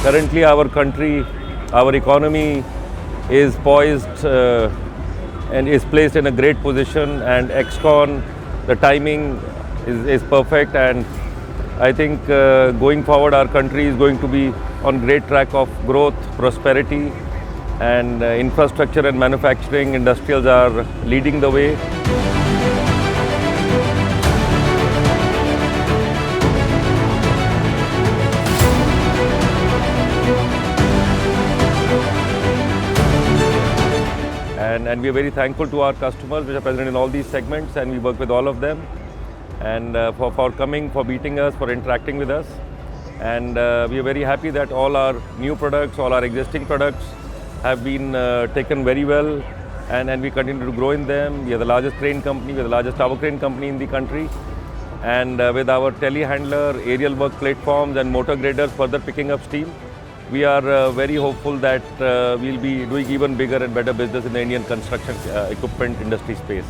Currently, our country, our economy is poised and is placed in a great position, and Excon, the timing is perfect, and I think going forward our country is going to be on great track of growth, prosperity, and infrastructure and manufacturing industrials are leading the way. And we are very thankful to our customers which are present in all these segments, and we work with all of them, and for coming, for meeting us, for interacting with us. And we are very happy that all our new products, all our existing products have been taken very well, and we continue to grow in them. We are the largest crane company, we are the largest tower crane company in the country, and with our telehandler, aerial work platforms and motor graders further picking up steam, we are very hopeful that we'll be doing even bigger and better business in the Indian construction equipment industry space.